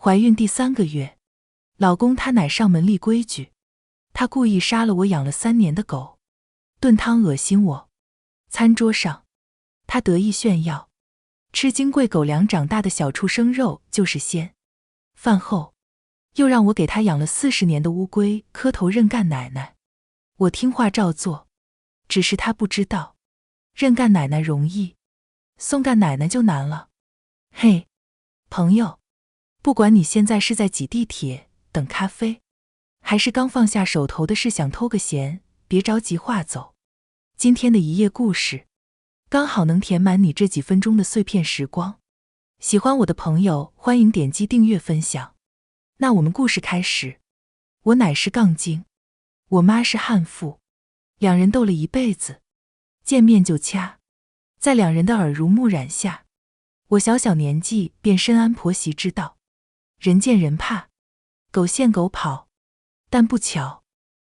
怀孕第3个月，老公他乃上门立规矩，他故意杀了我养了3年的狗，炖汤恶心我。餐桌上，他得意炫耀，吃金贵狗粮长大的小畜生肉就是鲜。饭后，又让我给他养了40年的乌龟磕头认干奶奶。我听话照做，只是他不知道，认干奶奶容易，送干奶奶就难了。嘿，朋友，不管你现在是在挤地铁、等咖啡，还是刚放下手头的事想偷个闲，别着急划走。今天的一页故事，刚好能填满你这几分钟的碎片时光。喜欢我的朋友，欢迎点击订阅分享。那我们故事开始。我乃是杠精，我妈是悍妇，两人斗了一辈子，见面就掐。在两人的耳濡目染下，我小年纪便深谙婆媳之道，人见人怕，狗见狗跑。但不巧，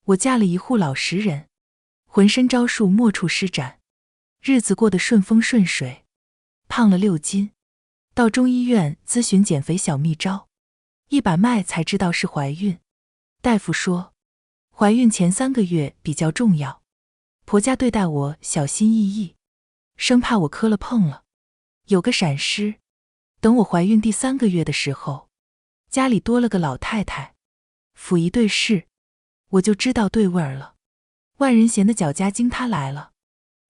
我嫁了一户老实人，浑身招数没处施展，日子过得顺风顺水，胖了6斤。到中医院咨询减肥小秘招，一把脉才知道是怀孕。大夫说，怀孕前3个月比较重要，婆家对待我小心翼翼，生怕我磕了碰了。有个闪失，等我怀孕第3个月的时候，家里多了个老太太，甫一对视，我就知道对味儿了。万人嫌的脚家经她来了，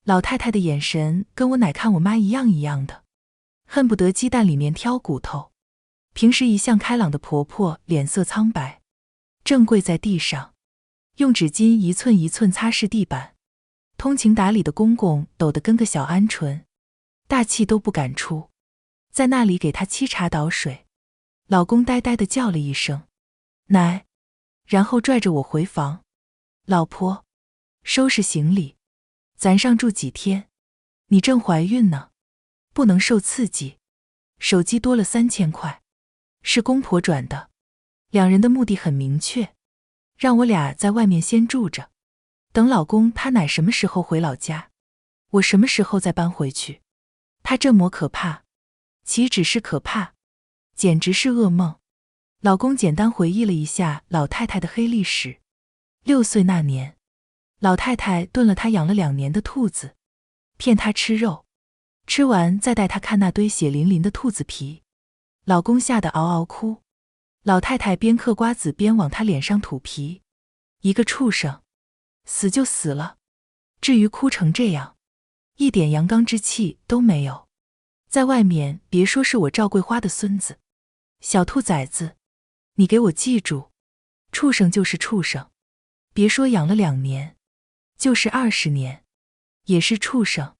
老太太的眼神跟我奶看我妈一样的，恨不得鸡蛋里面挑骨头。平时一向开朗的婆婆脸色苍白，正跪在地上，用纸巾一寸一寸擦拭地板。通情达理的公公抖得跟个小鹌鹑，大气都不敢出，在那里给她沏茶倒水。老公呆呆地叫了一声奶，然后拽着我回房。老婆，收拾行李，咱上住几天，你正怀孕呢，不能受刺激。手机多了3000块，是公婆转的，两人的目的很明确，让我俩在外面先住着，等老公他奶什么时候回老家，我什么时候再搬回去。他这么可怕，岂止是可怕，简直是噩梦。老公简单回忆了一下老太太的黑历史。6岁那年，老太太炖了他养了2年的兔子，骗他吃肉，吃完再带他看那堆血淋淋的兔子皮。老公吓得嗷嗷哭，老太太边嗑瓜子边往他脸上吐皮。一个畜生，死就死了，至于哭成这样，一点阳刚之气都没有。在外面别说是我赵桂花的孙子，小兔崽子，你给我记住，畜生就是畜生，别说养了2年，就是20年，也是畜生，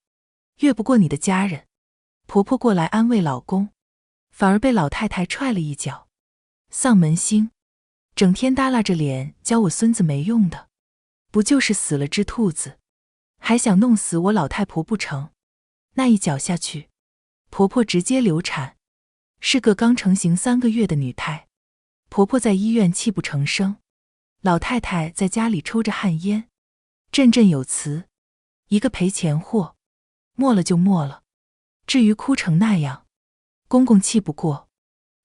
越不过你的家人。婆婆过来安慰老公，反而被老太太踹了一脚。丧门星，整天耷拉着脸教我孙子没用的，不就是死了只兔子，还想弄死我老太婆不成？那一脚下去，婆婆直接流产，是个刚成型3个月的女胎。婆婆在医院泣不成声，老太太在家里抽着旱烟，振振有词，一个赔钱货，没了就没了。至于哭成那样，公公气不过，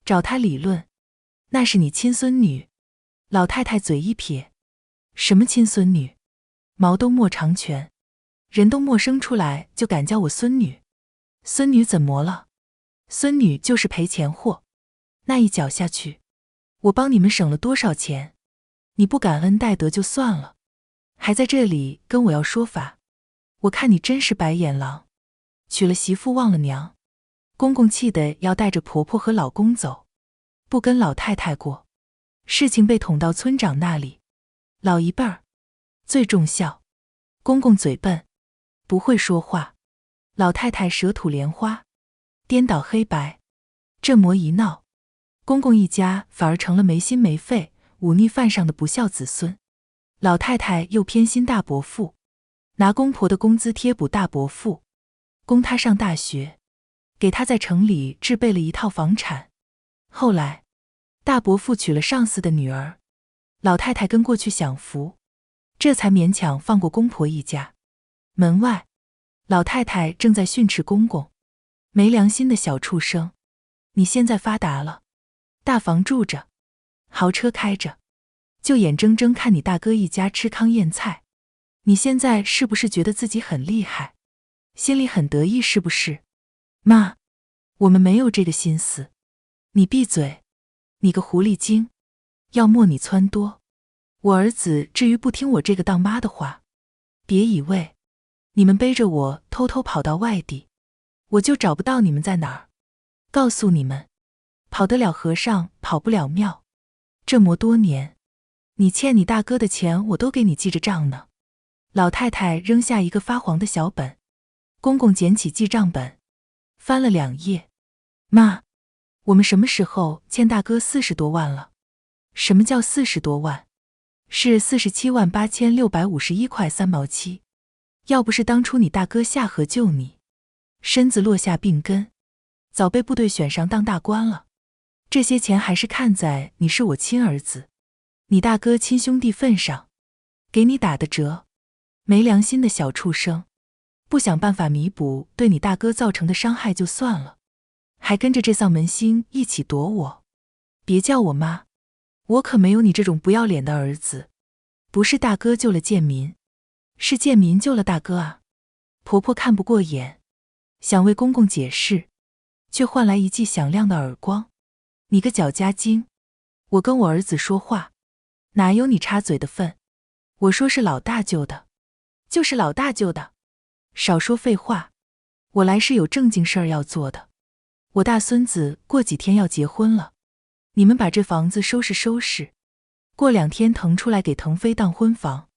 找他理论，那是你亲孙女。老太太嘴一撇，什么亲孙女，毛都没长全，人都没生出来就敢叫我孙女，孙女怎么了？孙女就是赔钱货。那一脚下去，我帮你们省了多少钱？你不感恩戴德就算了，还在这里跟我要说法，我看你真是白眼狼。娶了媳妇忘了娘，公公气得要带着婆婆和老公走，不跟老太太过。事情被捅到村长那里，老一辈儿最重孝，公公嘴笨，不会说话，老太太舌吐莲花，颠倒黑白。这么一闹，公公一家反而成了没心没肺、忤逆犯上的不孝子孙。老太太又偏心大伯父，拿公婆的工资贴补大伯父，供他上大学，给他在城里置备了一套房产。后来大伯父娶了上司的女儿，老太太跟过去享福，这才勉强放过公婆一家。门外，老太太正在训斥公公，没良心的小畜生，你现在发达了，大房住着，豪车开着，就眼睁睁看你大哥一家吃糠咽菜。你现在是不是觉得自己很厉害，心里很得意是不是？妈，我们没有这个心思。你闭嘴，你个狐狸精，要莫你撺掇。我儿子至于不听我这个当妈的话？别以为你们背着我偷偷跑到外地，我就找不到你们在哪儿。告诉你们，跑得了和尚跑不了庙。这么多年，你欠你大哥的钱我都给你记着账呢。老太太扔下一个发黄的小本，公公捡起记账本，翻了2页。妈，我们什么时候欠大哥40多万了？什么叫40多万？是478651块3毛7。要不是当初你大哥下河救你，身子落下病根，早被部队选上当大官了。这些钱还是看在你是我亲儿子，你大哥亲兄弟份上，给你打的折。没良心的小畜生，不想办法弥补对你大哥造成的伤害就算了，还跟着这丧门星一起躲我。别叫我妈，我可没有你这种不要脸的儿子。不是大哥救了贱民，是贱民救了大哥啊。婆婆看不过眼，想为公公解释，却换来一记响亮的耳光。你个搅家精，我跟我儿子说话，哪有你插嘴的份？我说是老大救的，就是老大救的。少说废话，我来是有正经事儿要做的。我大孙子过几天要结婚了，你们把这房子收拾收拾，过2天腾出来给腾飞当婚房。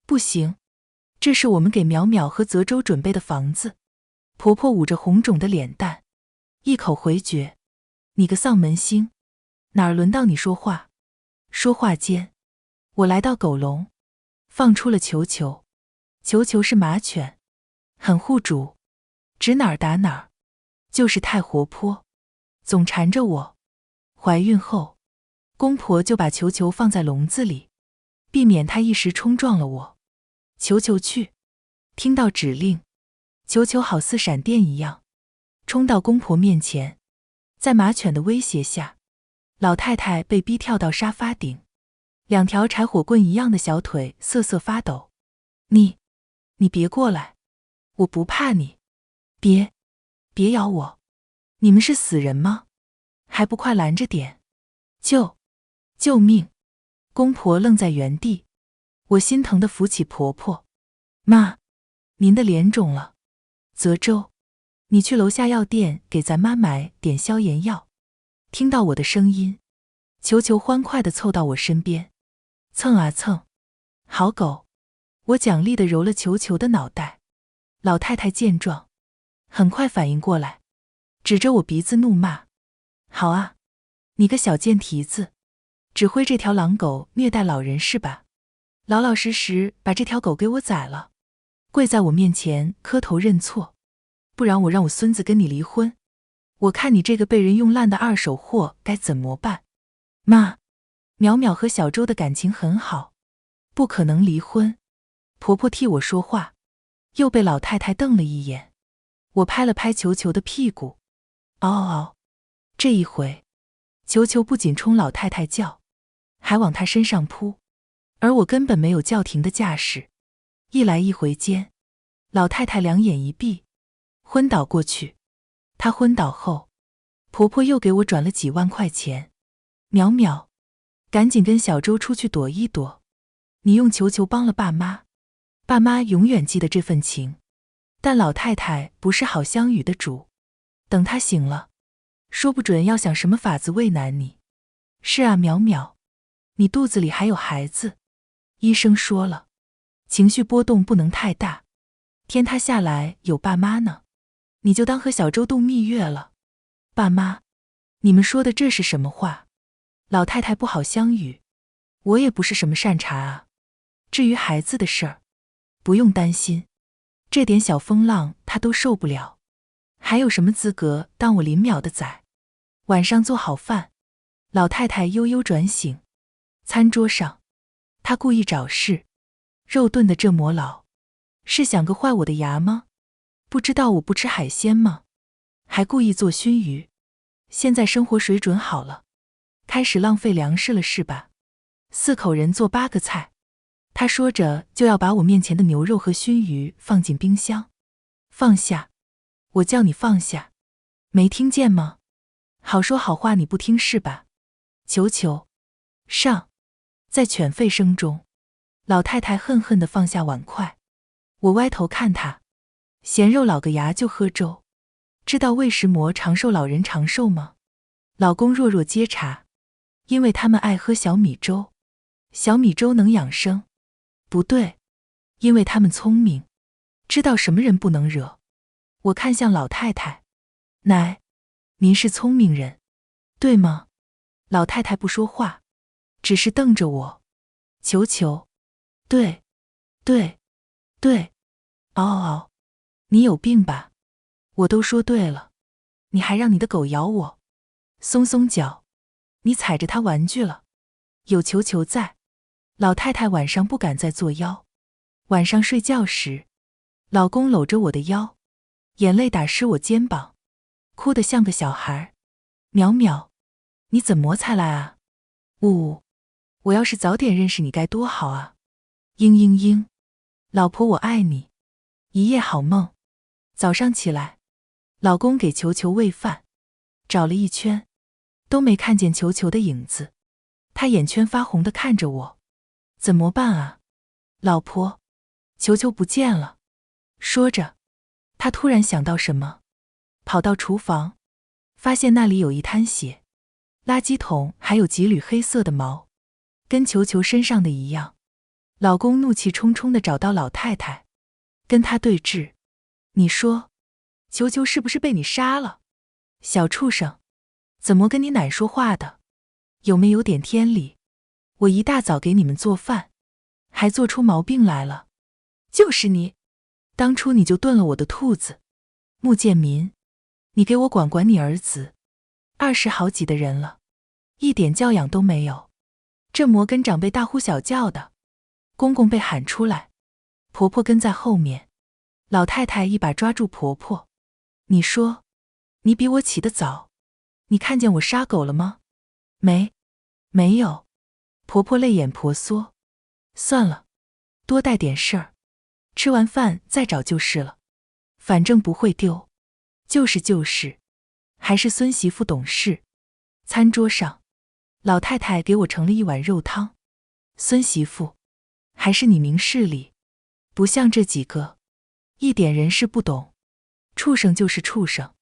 不行，这是我们给淼淼和泽州准备的房子。婆婆捂着红肿的脸蛋，一口回绝。你个丧门星，哪儿轮到你说话？说话间，我来到狗笼，放出了球球。球球是马犬，很护主，指哪儿打哪儿，就是太活泼，总缠着我。怀孕后，公婆就把球球放在笼子里，避免它一时冲撞了我。球球去！听到指令，球球好似闪电一样，冲到公婆面前。在马犬的威胁下，老太太被逼跳到沙发顶，2条柴火棍一样的小腿瑟瑟发抖。你别过来，我不怕你。别咬我，你们是死人吗？还不快拦着点！救命！公婆愣在原地，我心疼地扶起婆婆。妈，您的脸肿了。泽州，你去楼下药店给咱妈买点消炎药。听到我的声音，球球欢快地凑到我身边，蹭啊蹭。好狗！我奖励地揉了球球的脑袋。老太太见状，很快反应过来，指着我鼻子怒骂：好啊，你个小贱蹄子，只会这条狼狗虐待老人是吧？老老实实把这条狗给我宰了，跪在我面前磕头认错，不然我让我孙子跟你离婚，我看你这个被人用烂的二手货该怎么办？妈，淼淼和小周的感情很好，不可能离婚。婆婆替我说话，又被老太太瞪了一眼。我拍了拍球球的屁股，嗷嗷嗷。这一回，球球不仅冲老太太叫，还往她身上扑，而我根本没有叫停的架势。一来一回间，老太太两眼一闭，昏倒过去。她昏倒后，婆婆又给我转了几万块钱。淼淼，赶紧跟小周出去躲一躲，你用球球帮了爸妈，爸妈永远记得这份情。但老太太不是好相与的主，等她醒了，说不准要想什么法子为难你。是啊，淼淼，你肚子里还有孩子，医生说了，情绪波动不能太大，天塌下来有爸妈呢，你就当和小周度蜜月了。爸妈，你们说的这是什么话？老太太不好相与，我也不是什么善茬啊。至于孩子的事儿，不用担心，这点小风浪他都受不了，还有什么资格当我林淼的崽？晚上做好饭，老太太悠悠转醒，餐桌上，她故意找事，肉炖得这么老，是想个坏我的牙吗？不知道我不吃海鲜吗？还故意做熏鱼，现在生活水准好了，开始浪费粮食了是吧？4口人做8个菜。他说着就要把我面前的牛肉和熏鱼放进冰箱。放下，我叫你放下，没听见吗？好说好话你不听是吧？求求，上！在犬吠声中，老太太恨恨地放下碗筷。我歪头看她，咸肉老个牙就喝粥，知道喂食魔长寿老人长寿吗？老公弱弱接茬，因为他们爱喝小米粥，小米粥能养生。不对，因为他们聪明，知道什么人不能惹。我看向老太太，奶，您是聪明人，对吗？老太太不说话，只是瞪着我。求求，对，对，对，嗷嗷嗷，你有病吧？我都说对了，你还让你的狗咬我。松松脚，你踩着它玩具了。有球球在，老太太晚上不敢再作妖。晚上睡觉时，老公搂着我的腰，眼泪打湿我肩膀，哭得像个小孩。淼淼，你怎么才来啊？呜，我要是早点认识你该多好啊！嘤嘤嘤，老婆我爱你，一夜好梦。早上起来，老公给球球喂饭，找了一圈，都没看见球球的影子。他眼圈发红地看着我，怎么办啊？老婆，球球不见了。说着，他突然想到什么，跑到厨房，发现那里有一滩血，垃圾桶还有几缕黑色的毛，跟球球身上的一样。老公怒气冲冲地找到老太太，跟她对峙。你说，球球是不是被你杀了？小畜生，怎么跟你奶说话的？有没有点天理？我一大早给你们做饭，还做出毛病来了。就是你，当初你就炖了我的兔子。穆建民，你给我管管你儿子，20好几的人了，一点教养都没有。这魔跟长辈大呼小叫的。公公被喊出来，婆婆跟在后面。老太太一把抓住婆婆，你说，你比我起得早，你看见我杀狗了吗？没有。婆婆泪眼婆娑，算了，多带点事儿，吃完饭再找就是了，反正不会丢。就是，还是孙媳妇懂事。餐桌上，老太太给我盛了一碗肉汤。孙媳妇，还是你明事理，不像这几个，一点人事不懂。畜生就是畜生，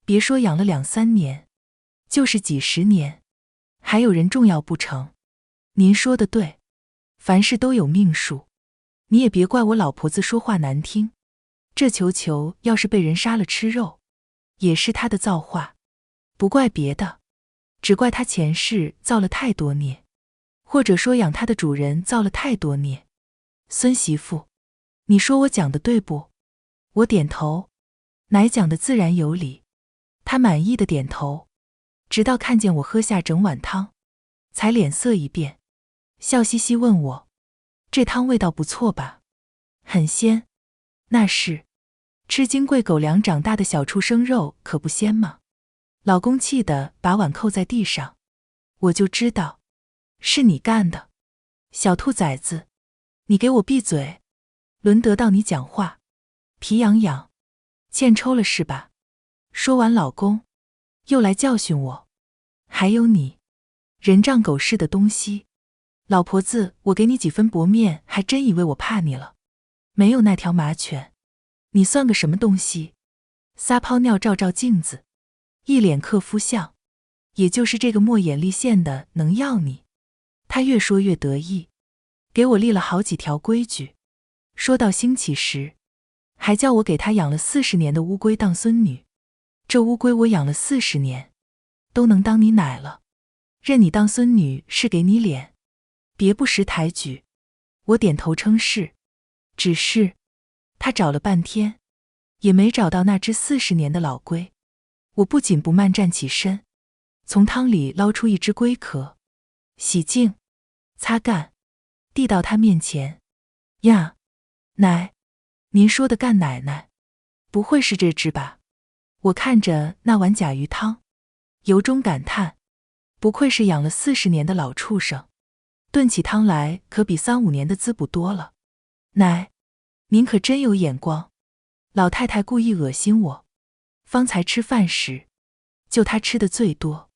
别说养了2、3年，就是几十年，还有人重要不成？您说的对，凡事都有命数，你也别怪我老婆子说话难听。这球球要是被人杀了吃肉，也是他的造化，不怪别的，只怪他前世造了太多孽，或者说养他的主人造了太多孽。孙媳妇，你说我讲的对不？我点头，奶讲的自然有理。他满意的点头，直到看见我喝下整碗汤，才脸色一变，笑嘻嘻问我，这汤味道不错吧？很鲜。那是，吃金贵狗粮长大的小畜生肉可不鲜吗？老公气得把碗扣在地上，我就知道，是你干的。小兔崽子，你给我闭嘴，轮得到你讲话。皮痒痒，欠抽了是吧？说完老公，又来教训我。还有你，人仗狗似的东西。老婆子，我给你几分薄面，还真以为我怕你了。没有那条马犬，你算个什么东西？撒泡尿照照镜子，一脸克夫相，也就是这个墨眼立现的能要你。他越说越得意，给我立了好几条规矩，说到兴起时，还叫我给他养了40年的乌龟当孙女。这乌龟我养了40年，都能当你奶了，认你当孙女是给你脸，别不识抬举。我点头称是，只是他找了半天，也没找到那只40年的老龟。我不紧不慢站起身，从汤里捞出一只龟壳，洗净，擦干，递到他面前。呀，奶，您说的干奶奶，不会是这只吧？我看着那碗甲鱼汤，由衷感叹，不愧是养了40年的老畜生，炖起汤来可比3-5年的滋补多了。奶，您可真有眼光。老太太故意恶心我。方才吃饭时，就她吃的最多，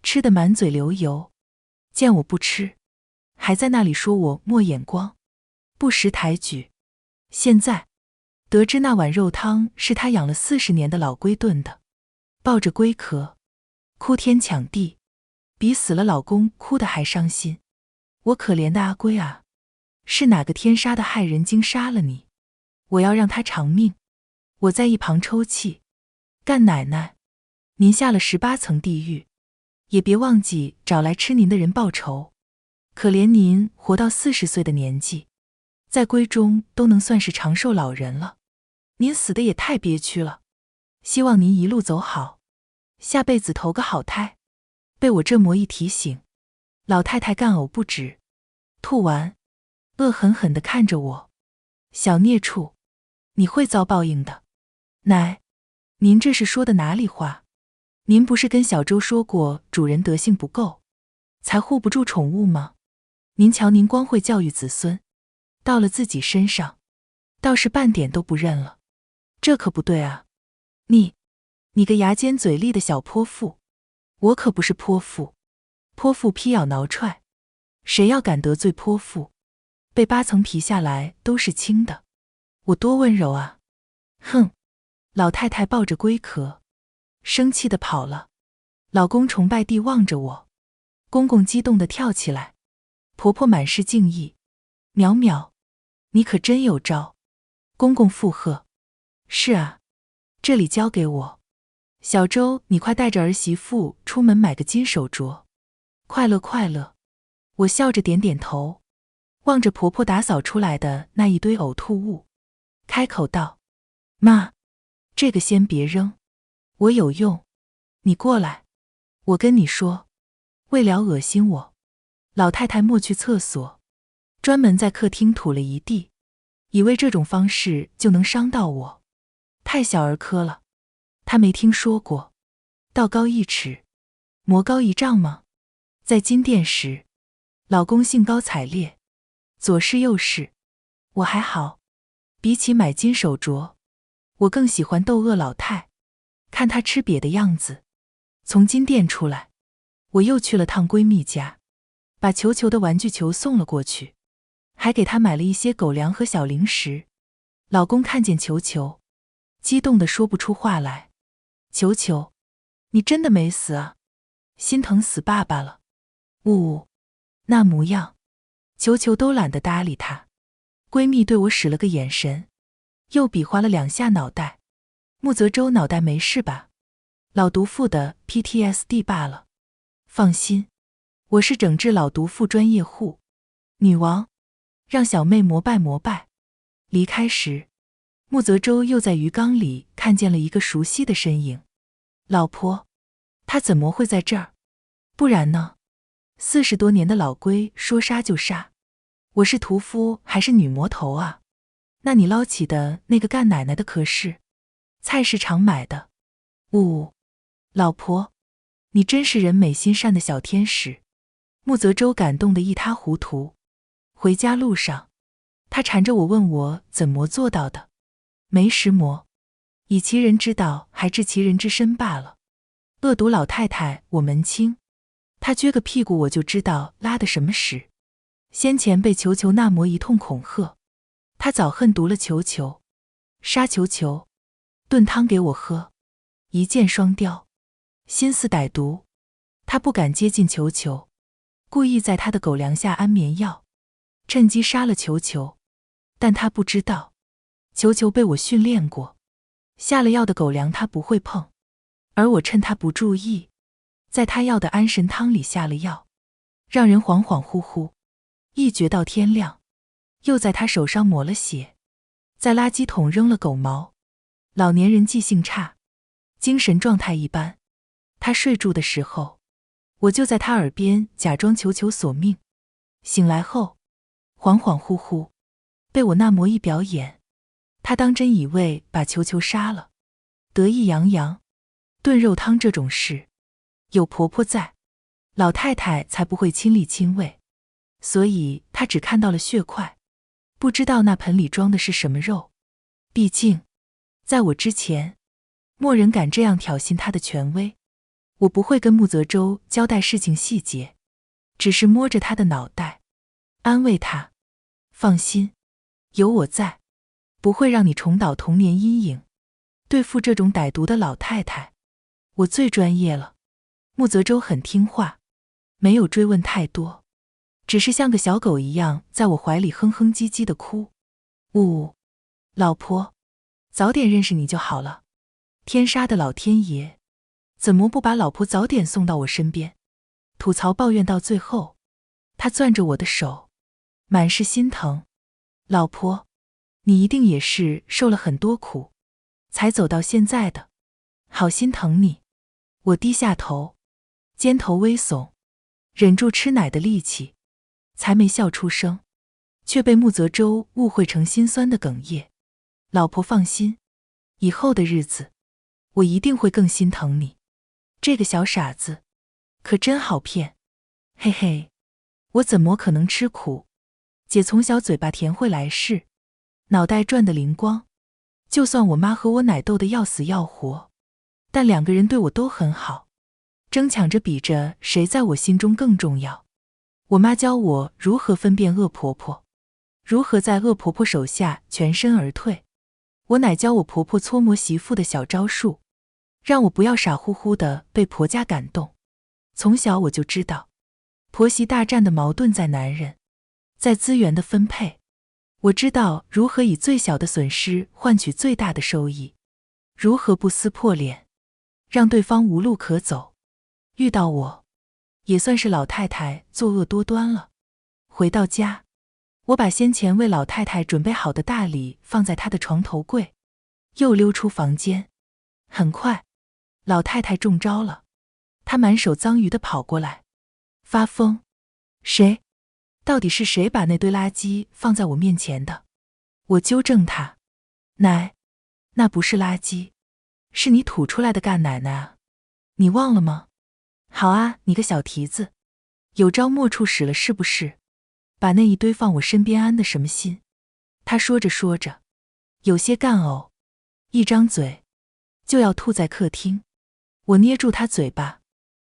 吃得满嘴流油，见我不吃，还在那里说我没眼光，不识抬举。现在得知那碗肉汤是她养了40年的老龟炖的，抱着龟壳哭天抢地，比死了老公哭得还伤心。我可怜的阿龟啊，是哪个天杀的害人精杀了你？我要让他偿命。我在一旁抽泣，干奶奶，您下了18层地狱，也别忘记找来吃您的人报仇。可怜您活到40岁的年纪，在龟中都能算是长寿老人了，您死的也太憋屈了。希望您一路走好，下辈子投个好胎。被我这么一提醒，老太太干呕不止，吐完，恶狠狠地看着我，小孽畜，你会遭报应的。奶，您这是说的哪里话？您不是跟小周说过主人德性不够，才护不住宠物吗？您瞧您光会教育子孙，到了自己身上，倒是半点都不认了，这可不对啊。你个牙尖嘴利的小泼妇，我可不是泼妇，泼妇劈咬挠踹，谁要敢得罪泼妇，被8层皮下来都是轻的。我多温柔啊！哼！老太太抱着龟壳，生气地跑了。老公崇拜地望着我，公公激动地跳起来，婆婆满是敬意。淼淼，你可真有招！公公附和。是啊，这里交给我。小周，你快带着儿媳妇出门买个金手镯。快乐快乐。我笑着点点头，望着婆婆打扫出来的那一堆呕吐物，开口道：妈，这个先别扔，我有用。你过来，我跟你说。为了恶心我，老太太莫去厕所，专门在客厅吐了一地，以为这种方式就能伤到我，太小儿科了。她没听说过道高1尺，魔高1丈吗？在金殿时，老公兴高采烈，左试右试，我还好。比起买金手镯，我更喜欢逗乐老太，看她吃瘪的样子。从金店出来，我又去了趟闺蜜家，把球球的玩具球送了过去，还给她买了一些狗粮和小零食。老公看见球球，激动得说不出话来。球球，你真的没死啊？心疼死爸爸了。呜，那模样，球球都懒得搭理他。闺蜜对我使了个眼神，又比划了2下脑袋。穆泽州脑袋没事吧？老毒妇的 PTSD 罢了。放心，我是整治老毒妇专业户。女王，让小妹膜拜膜拜。离开时，穆泽州又在鱼缸里看见了一个熟悉的身影。老婆，他怎么会在这儿？不然呢？40多年的老龟说杀就杀。我是屠夫还是女魔头啊？那你捞起的那个干奶奶的可是？菜市场买的。呜，老婆，你真是人美心善的小天使。穆泽州感动得一塌糊涂。回家路上，他缠着我问我怎么做到的。没石磨，以其人之道还治其人之身罢了。恶毒老太太我门清，她撅个屁股我就知道拉的什么屎。先前被球球那魔一通恐吓，他早恨毒了球球，杀球球，炖汤给我喝，一箭双雕，心思歹毒。他不敢接近球球，故意在他的狗粮下安眠药，趁机杀了球球。但他不知道，球球被我训练过，下了药的狗粮他不会碰，而我趁他不注意，在他要的安神汤里下了药，让人恍恍惚惚，一觉到天亮，又在他手上抹了血，在垃圾桶扔了狗毛。老年人记性差，精神状态一般，他睡住的时候，我就在他耳边假装球球索命。醒来后，恍恍惚惚，被我那魔一表演，他当真以为把球球杀了，得意洋洋。炖肉汤这种事，有婆婆在，老太太才不会亲力亲为，所以她只看到了血块，不知道那盆里装的是什么肉。毕竟，在我之前，没人敢这样挑衅她的权威。我不会跟穆泽州交代事情细节，只是摸着她的脑袋，安慰她：放心，有我在，不会让你重蹈童年阴影。对付这种歹毒的老太太，我最专业了。穆泽州很听话，没有追问太多，只是像个小狗一样在我怀里哼哼唧唧地哭。呜，老婆，早点认识你就好了。天杀的老天爷，怎么不把老婆早点送到我身边？吐槽抱怨到最后，他攥着我的手，满是心疼。老婆，你一定也是受了很多苦，才走到现在的，好心疼你。我低下头，肩头微耸，忍住吃奶的力气，才没笑出声，却被穆泽州误会成心酸的哽咽。老婆放心，以后的日子，我一定会更心疼你。这个小傻子，可真好骗。嘿嘿，我怎么可能吃苦？姐从小嘴巴甜会来事，脑袋转得灵光。就算我妈和我奶斗得要死要活，但两个人对我都很好，争抢着比着谁在我心中更重要。我妈教我如何分辨恶婆婆，如何在恶婆婆手下全身而退。我奶教我婆婆搓磨媳妇的小招数，让我不要傻乎乎的被婆家感动。从小我就知道，婆媳大战的矛盾在男人，在资源的分配。我知道如何以最小的损失换取最大的收益，如何不撕破脸，让对方无路可走。遇到我，也算是老太太作恶多端了。回到家，我把先前为老太太准备好的大礼放在她的床头柜，又溜出房间。很快，老太太中招了，她满手脏鱼的跑过来，发疯：谁？到底是谁把那堆垃圾放在我面前的？我纠正她：奶，那不是垃圾，是你吐出来的干奶奶啊，你忘了吗？好啊，你个小蹄子，有招没处使了是不是？把那一堆放我身边安的什么心？她说着说着，有些干呕，一张嘴就要吐在客厅。我捏住她嘴巴：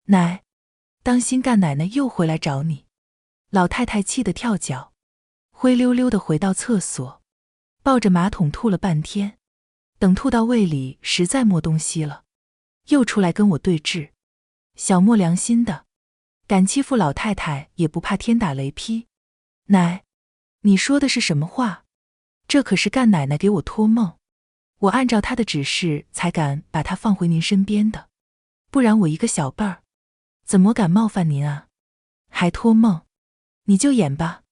奶，当心干奶奶又回来找你。老太太气得跳脚，灰溜溜地回到厕所，抱着马桶吐了半天。等吐到胃里实在没东西了，又出来跟我对峙。小莫良心的，敢欺负老太太也不怕天打雷劈。奶，你说的是什么话？这可是干奶奶给我托梦，我按照她的指示才敢把她放回您身边的，不然我一个小辈儿，怎么敢冒犯您啊？还托梦？你就演吧，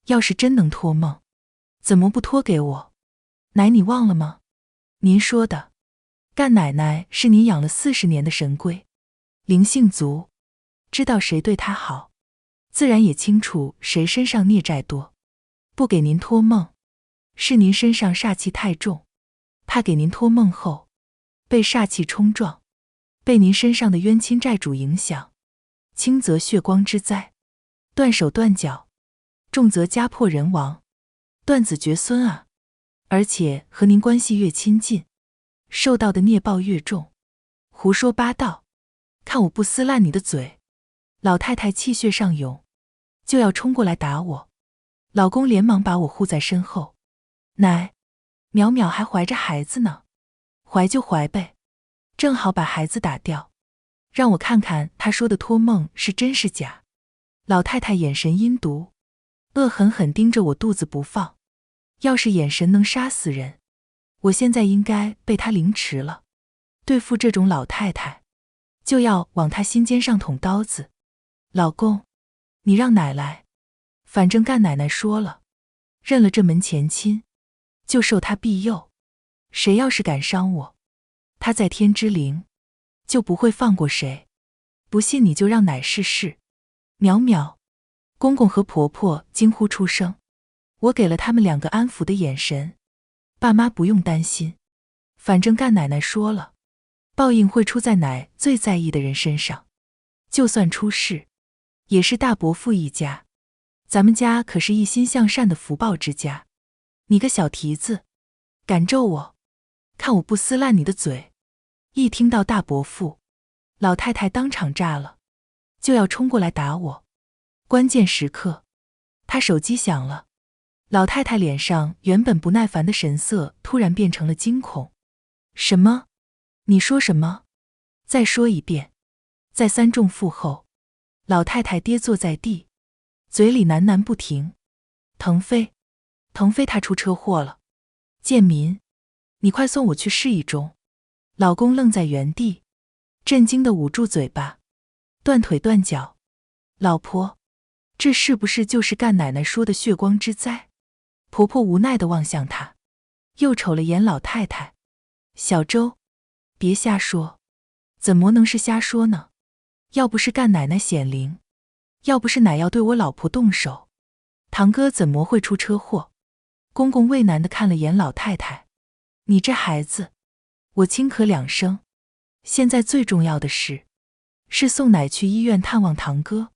要是真能托梦，怎么不托给我？奶，你忘了吗？您说的，干奶奶是您养了40年的神龟，灵性足，知道谁对她好，自然也清楚谁身上孽债多。不给您托梦，是您身上煞气太重，怕给您托梦后被煞气冲撞，被您身上的冤亲债主影响，轻则血光之灾，断手断脚，重则家破人亡，断子绝孙啊！而且和您关系越亲近，受到的孽报越重。胡说八道，看我不撕烂你的嘴！老太太气血上涌，就要冲过来打我。老公连忙把我护在身后。奶，淼淼还怀着孩子呢，怀就怀呗，正好把孩子打掉，让我看看她说的托梦是真是假。老太太眼神阴毒，恶狠狠盯着我肚子不放。要是眼神能杀死人，我现在应该被她凌迟了。对付这种老太太，就要往她心尖上捅刀子。老公，你让奶来，反正干奶奶说了，认了这门前亲，就受她庇佑。谁要是敢伤我，她在天之灵，就不会放过谁。不信你就让奶试试。淼淼，公公和婆婆惊呼出声，我给了他们2个安抚的眼神。爸妈不用担心，反正干奶奶说了，报应会出在奶最在意的人身上。就算出事，也是大伯父一家，咱们家可是一心向善的福报之家。你个小蹄子，敢咒我，看我不撕烂你的嘴！一听到大伯父，老太太当场炸了，就要冲过来打我。关键时刻，她手机响了，老太太脸上原本不耐烦的神色突然变成了惊恐。什么？你说什么？再说一遍！在三重负后，老太太跌坐在地，嘴里喃喃不停：腾飞，腾飞他出车祸了！建民，你快送我去市一中！老公愣在原地，震惊地捂住嘴巴，断腿断脚。老婆，这是不是就是干奶奶说的血光之灾？婆婆无奈地望向她，又瞅了眼老太太。小周，别瞎说，怎么能是瞎说呢？要不是干奶奶显灵，要不是奶要对我老婆动手，堂哥怎么会出车祸？公公畏难地看了眼老太太，你这孩子，我轻咳两声，现在最重要的是送奶去医院探望堂哥，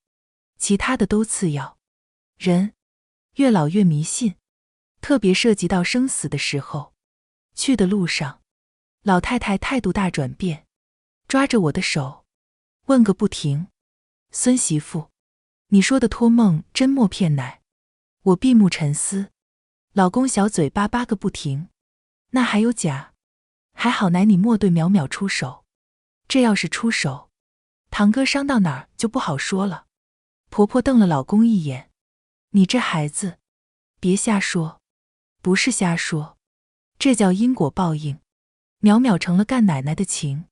其他的都次要。人越老越迷信，特别涉及到生死的时候。去的路上，老太太态度大转变，抓着我的手问个不停：孙媳妇，你说的托梦真莫骗奶？我闭目沉思，老公小嘴巴巴个不停：那还有假？还好奶你莫对淼淼出手，这要是出手，堂哥伤到哪儿就不好说了。婆婆瞪了老公一眼：你这孩子，别瞎说。不是瞎说，这叫因果报应。淼淼成了干奶奶的情，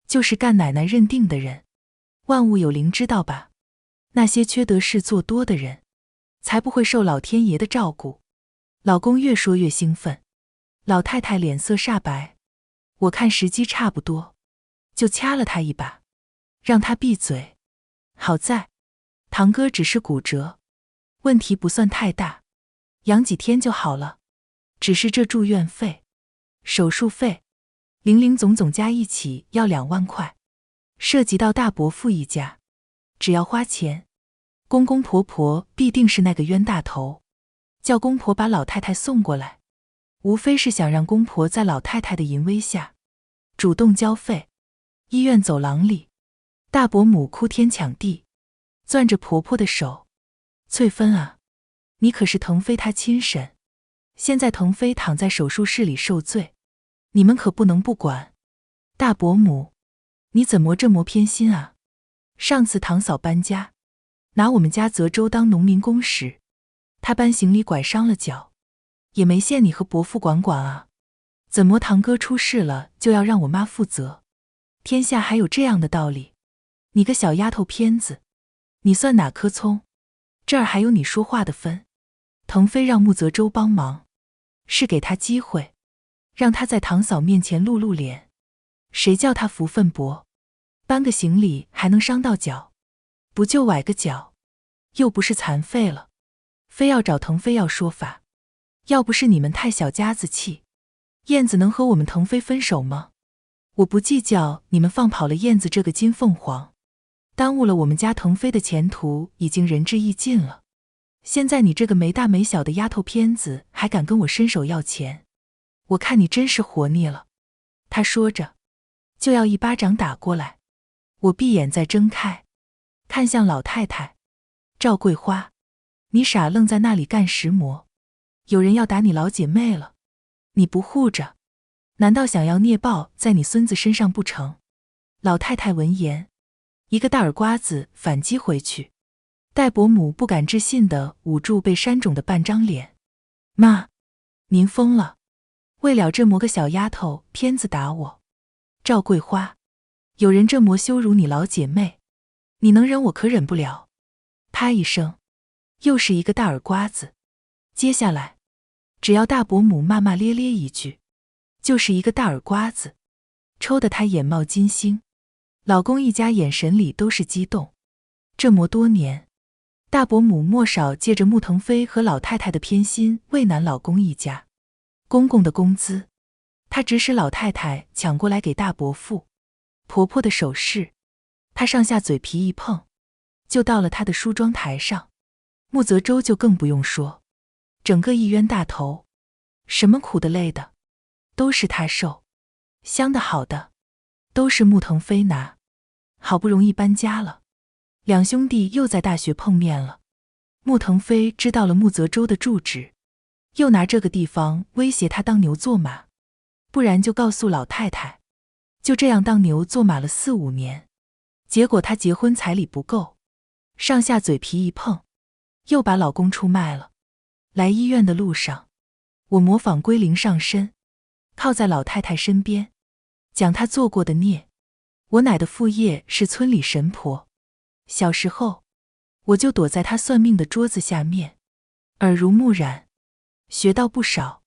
就是干奶奶认定的人。万物有灵，知道吧？那些缺德事做多的人，才不会受老天爷的照顾。老公越说越兴奋，老太太脸色煞白。我看时机差不多，就掐了他一把，让他闭嘴。好在堂哥只是骨折，问题不算太大，养几天就好了。只是这住院费、手术费，零零总总加一起要2万块，涉及到大伯父一家，只要花钱，公公婆婆必定是那个冤大头。叫公婆把老太太送过来，无非是想让公婆在老太太的淫威下主动交费。医院走廊里，大伯母哭天抢地，攥着婆婆的手：翠芬啊，你可是腾飞她亲婶，现在腾飞躺在手术室里受罪，你们可不能不管。大伯母，你怎么这么偏心啊？上次堂嫂搬家，拿我们家泽州当农民工时，她搬行李拐伤了脚，也没限你和伯父管管啊。怎么堂哥出事了就要让我妈负责？天下还有这样的道理？你个小丫头片子，你算哪颗葱？这儿还有你说话的分？腾飞让穆泽州帮忙，是给他机会，让他在堂嫂面前露露脸。谁叫他福分薄，搬个行李还能伤到脚，不就崴个脚，又不是残废了，非要找腾飞要说法。要不是你们太小家子气，燕子能和我们腾飞分手吗？我不计较你们放跑了燕子这个金凤凰，耽误了我们家腾飞的前途已经仁至义尽了。现在你这个没大没小的丫头片子还敢跟我伸手要钱，我看你真是活腻了。他说着就要一巴掌打过来，我闭眼再睁开，看向老太太：赵桂花，你傻愣在那里干什么？有人要打你老姐妹了，你不护着，难道想要捏爆在你孙子身上不成？老太太闻言，一个大耳刮子反击回去。戴伯母不敢置信地捂住被扇肿的半张脸：妈，您疯了，为了这么个小丫头片子打我？赵桂花，有人这么羞辱你老姐妹，你能忍我可忍不了。啪一声，又是一个大耳刮子。接下来只要大伯母骂骂咧咧一句，就是一个大耳刮子，抽得她眼冒金星。老公一家眼神里都是激动。这么多年，大伯母莫少借着穆腾飞和老太太的偏心为难老公一家。公公的工资，他指使老太太抢过来给大伯父；婆婆的首饰，他上下嘴皮一碰，就到了他的梳妆台上。穆泽州就更不用说，整个一冤大头，什么苦的累的，都是他受，香的好的，都是穆腾飞拿。好不容易搬家了，两兄弟又在大学碰面了。穆腾飞知道了穆泽州的住址，又拿这个地方威胁他当牛做马，不然就告诉老太太。就这样当牛做马了4、5年，结果他结婚彩礼不够，上下嘴皮一碰，又把老公出卖了。来医院的路上，我模仿归零上身，靠在老太太身边，讲她做过的孽。我奶的父业是村里神婆，小时候我就躲在她算命的桌子下面，耳濡目染，学到不少。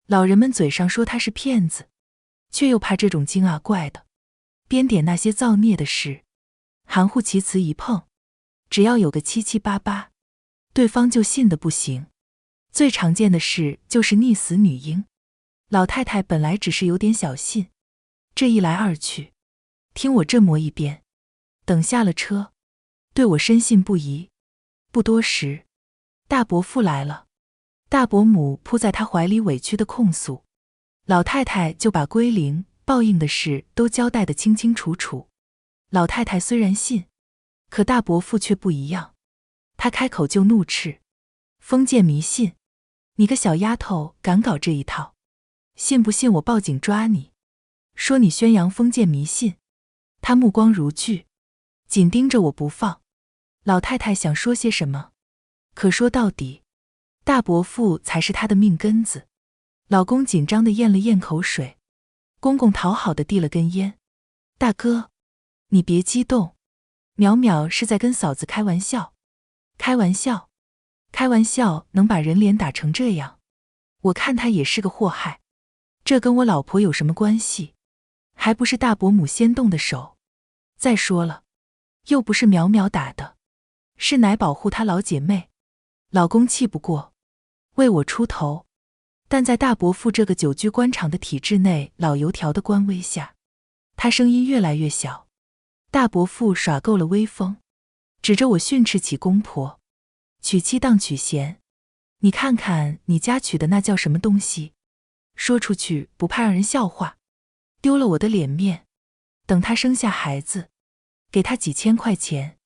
老人们嘴上说她是骗子，却又怕这种精啊怪的，编点那些造孽的事，含糊其辞一碰，只要有个七七八八，对方就信得不行。最常见的事就是溺死女婴。老太太本来只是有点小信，这一来二去，听我这么一遍，等下了车，对我深信不疑。不多时，大伯父来了，大伯母扑在他怀里委屈的控诉，老太太就把归零报应的事都交代得清清楚楚。老太太虽然信，可大伯父却不一样，他开口就怒斥：封建迷信，你个小丫头敢搞这一套，信不信我报警抓你？说你宣扬封建迷信。他目光如炬，紧盯着我不放。老太太想说些什么，可说到底，大伯父才是他的命根子。老公紧张地咽了咽口水，公公讨好地递了根烟。大哥，你别激动，淼淼是在跟嫂子开玩笑。开玩笑？开玩笑能把人脸打成这样？我看他也是个祸害。这跟我老婆有什么关系？还不是大伯母先动的手。再说了，又不是淼淼打的，是奶保护她老姐妹。老公气不过，为我出头，但在大伯父这个久居官场的体制内老油条的官威下，他声音越来越小。大伯父耍够了威风，指着我训斥起公婆：娶妻当娶贤，你看看你家娶的那叫什么东西？说出去不怕让人笑话，丢了我的脸面。等他生下孩子，给他几千块钱，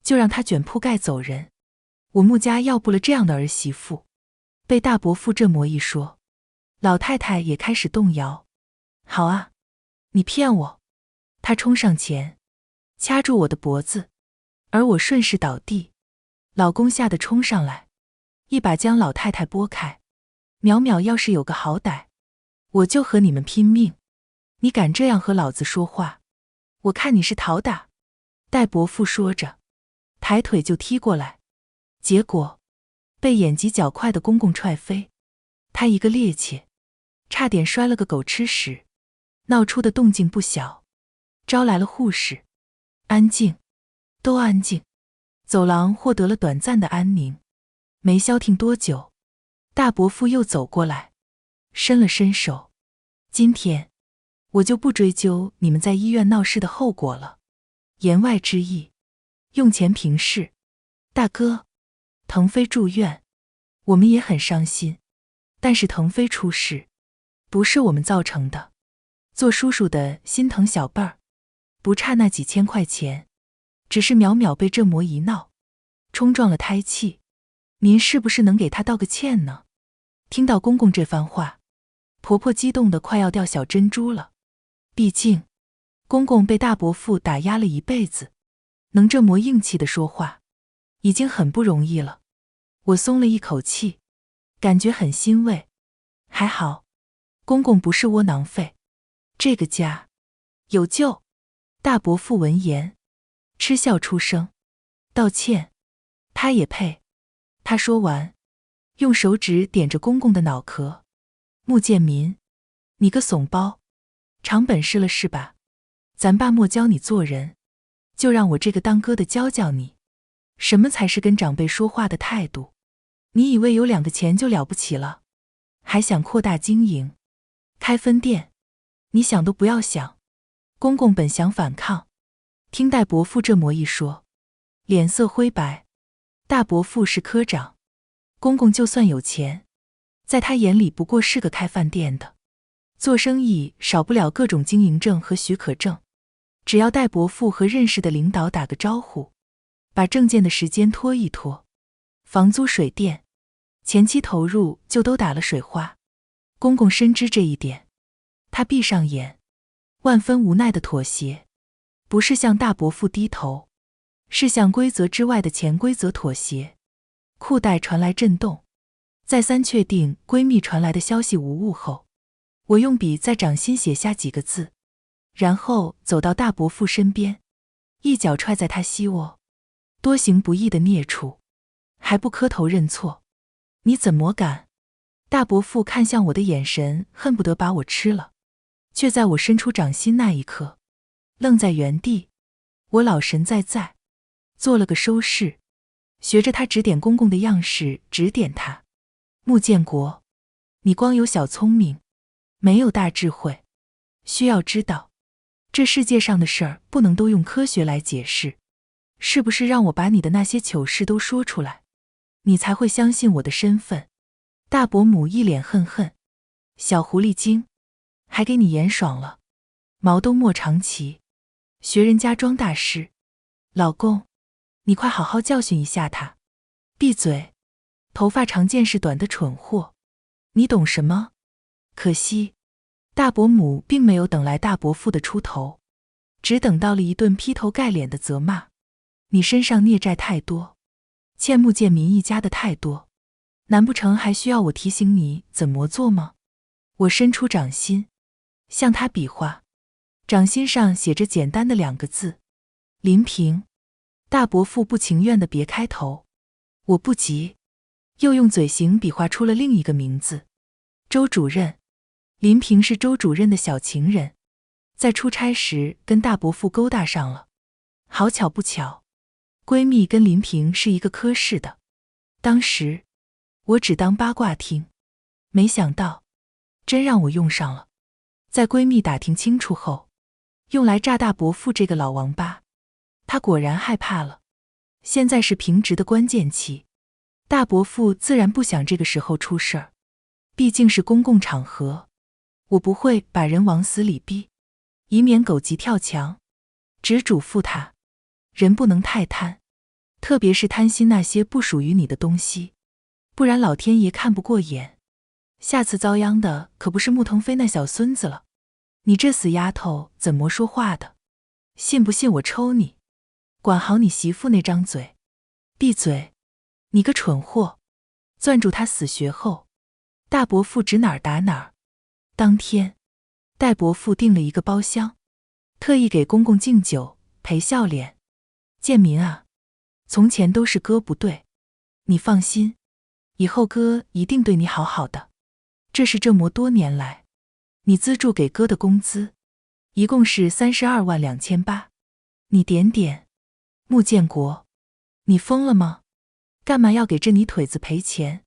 就让他卷铺盖走人。我穆家要不了这样的儿媳妇。被大伯父这么一说，老太太也开始动摇。好啊，你骗我！她冲上前，掐住我的脖子，而我顺势倒地。老公吓得冲上来，一把将老太太拨开。淼淼要是有个好歹，我就和你们拼命。你敢这样和老子说话，我看你是讨打。戴伯父说着，抬腿就踢过来，结果被眼疾脚快的公公踹飞。他一个趔趄，差点摔了个狗吃屎，闹出的动静不小，招来了护士。安静，都安静。走廊获得了短暂的安宁。没消停多久，大伯父又走过来，伸了伸手。今天我就不追究你们在医院闹事的后果了。言外之意，用钱平事。大哥，腾飞住院，我们也很伤心，但是腾飞出事，不是我们造成的。做叔叔的心疼小辈儿，不差那几千块钱，只是淼淼被这么一闹，冲撞了胎气，您是不是能给他道个歉呢？听到公公这番话，婆婆激动得快要掉小珍珠了。毕竟公公被大伯父打压了一辈子，能这么硬气地说话，已经很不容易了。我松了一口气，感觉很欣慰。还好，公公不是窝囊废，这个家有救。大伯父闻言，嗤笑出声，道歉，他也配。他说完，用手指点着公公的脑壳。穆建民，你个怂包，长本事了是吧？咱爸莫教你做人，就让我这个当哥的教教你，什么才是跟长辈说话的态度。你以为有2个钱就了不起了，还想扩大经营，开分店，你想都不要想。公公本想反抗，听戴伯父这么一说，脸色灰白。大伯父是科长，公公就算有钱，在他眼里不过是个开饭店的。做生意少不了各种经营证和许可证，只要带伯父和认识的领导打个招呼，把证件的时间拖一拖，房租水电前期投入就都打了水花。公公深知这一点，他闭上眼，万分无奈的妥协，不是向大伯父低头，是向规则之外的潜规则妥协。裤带传来震动，再三确定闺蜜传来的消息无误后，我用笔在掌心写下几个字，然后走到大伯父身边，一脚踹在他膝窝。多行不义的孽畜，还不磕头认错，你怎么敢？大伯父看向我的眼神恨不得把我吃了，却在我伸出掌心那一刻愣在原地。我老神在在，做了个收势，学着他指点公公的样式指点他。穆建国，你光有小聪明，没有大智慧。需要知道，这世界上的事儿不能都用科学来解释，是不是让我把你的那些糗事都说出来，你才会相信我的身份？大伯母一脸恨恨，小狐狸精，还给你演爽了，毛都莫长齐，学人家装大师。老公，你快好好教训一下他。闭嘴，头发长见识短的蠢货，你懂什么？可惜大伯母并没有等来大伯父的出头，只等到了一顿劈头盖脸的责骂。你身上孽债太多，欠穆建民一家的太多，难不成还需要我提醒你怎么做吗？我伸出掌心，向他比划，掌心上写着简单的2个字：林平。大伯父不情愿地别开头，我不急，又用嘴型比划出了另一个名字：周主任。林平是周主任的小情人，在出差时跟大伯父勾搭上了。好巧不巧，闺蜜跟林平是一个科室的。当时我只当八卦听，没想到真让我用上了。在闺蜜打听清楚后，用来炸大伯父这个老王八。他果然害怕了。现在是平直的关键期，大伯父自然不想这个时候出事儿，毕竟是公共场合，我不会把人往死里逼，以免狗急跳墙。只嘱咐他，人不能太贪，特别是贪心那些不属于你的东西，不然老天爷看不过眼。下次遭殃的可不是穆腾飞那小孙子了。你这死丫头怎么说话的？信不信我抽你？管好你媳妇那张嘴！闭嘴！你个蠢货！攥住他死穴后，大伯父指哪儿打哪儿。当天，代伯父订了一个包厢，特意给公公敬酒，陪笑脸。建民啊，从前都是哥不对，你放心，以后哥一定对你好好的。这是这么多年来你资助给哥的工资，一共是32万2800。你点点。穆建国，你疯了吗？干嘛要给这泥腿子赔钱？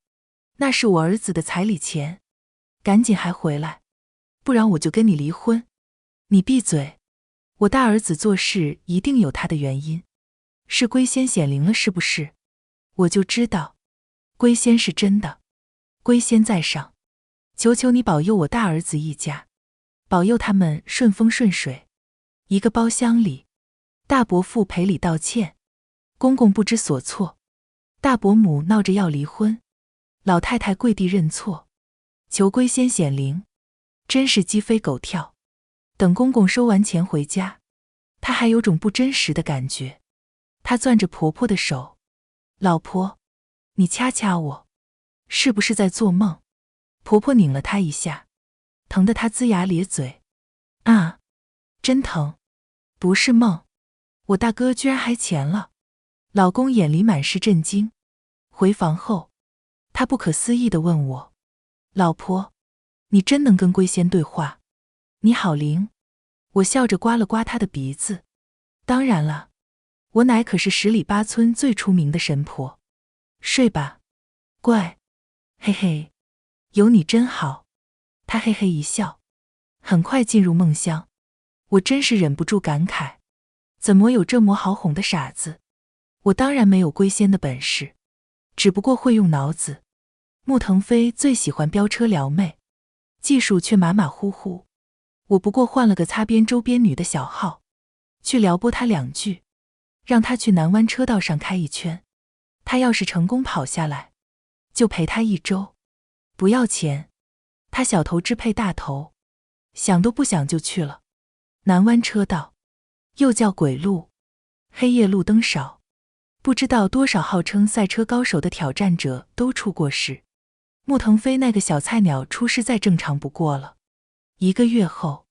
那是我儿子的彩礼钱，赶紧还回来，不然我就跟你离婚。你闭嘴！我大儿子做事一定有他的原因，是龟仙显灵了是不是？我就知道，龟仙是真的。龟仙在上，求求你保佑我大儿子一家，保佑他们顺风顺水。一个包厢里，大伯父赔礼道歉，公公不知所措，大伯母闹着要离婚，老太太跪地认错，求龟仙显灵，真是鸡飞狗跳。等公公收完钱回家，他还有种不真实的感觉。他攥着婆婆的手，老婆，你掐掐我，是不是在做梦？婆婆拧了他一下，疼得他龇牙咧嘴。啊，真疼，不是梦。我大哥居然还钱了。老公眼里满是震惊。回房后，他不可思议地问我，老婆，你真能跟龟仙对话？你好灵。我笑着刮了刮他的鼻子。当然了，我乃可是10里8村最出名的神婆。睡吧，乖。嘿嘿，有你真好。他嘿嘿一笑，很快进入梦乡。我真是忍不住感慨，怎么有这么好哄的傻子？我当然没有龟仙的本事，只不过会用脑子。穆腾飞最喜欢飙车撩妹，技术却马马虎虎。我不过换了个擦边周边女的小号，去撩拨他2句，让他去南湾车道上开一圈。他要是成功跑下来，就陪他1周，不要钱。他小头支配大头，想都不想就去了。南湾车道又叫鬼路，黑夜路灯少，不知道多少号称赛车高手的挑战者都出过事。穆腾飞那个小菜鸟出事再正常不过了。1个月后，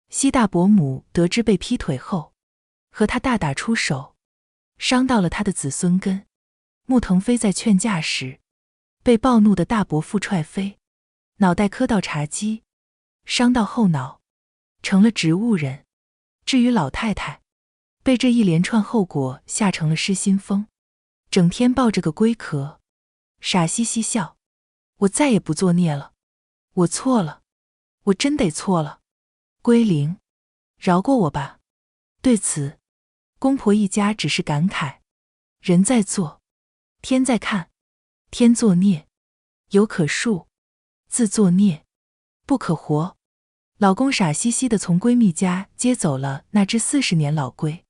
西大伯母得知被劈腿后，和他大打出手，伤到了他的子孙根。穆腾飞在劝架时，被暴怒的大伯父踹飞，脑袋磕到茶几，伤到后脑，成了植物人。至于老太太，被这一连串后果吓成了失心疯，整天抱着个龟壳，傻兮兮笑。我再也不作孽了，我错了，我真得错了。归零，饶过我吧。对此，公婆一家只是感慨：人在做，天在看。天作孽，有可恕；自作孽，不可活。老公傻兮兮地从闺蜜家接走了那只40年老龟。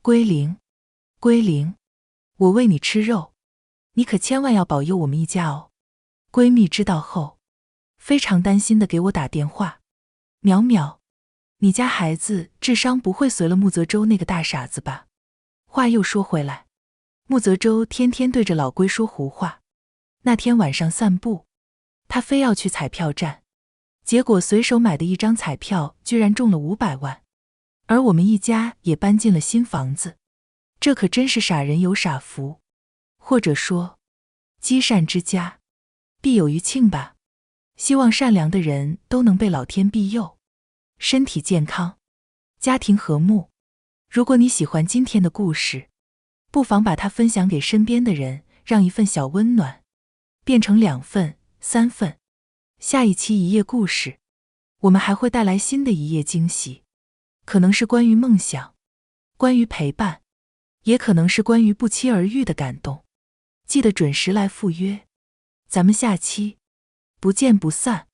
归零，归零，我喂你吃肉，你可千万要保佑我们一家哦。闺蜜知道后，非常担心地给我打电话：淼淼，你家孩子智商不会随了穆泽州那个大傻子吧？话又说回来，穆泽州天天对着老龟说胡话。那天晚上散步，他非要去彩票站，结果随手买的1张彩票居然中了500万，而我们一家也搬进了新房子。这可真是傻人有傻福，或者说积善之家必有余庆吧。希望善良的人都能被老天庇佑，身体健康，家庭和睦。如果你喜欢今天的故事，不妨把它分享给身边的人，让一份小温暖变成2份、3份。下一期一夜故事，我们还会带来新的一夜惊喜，可能是关于梦想，关于陪伴，也可能是关于不期而遇的感动。记得准时来赴约，咱们下期不见不散。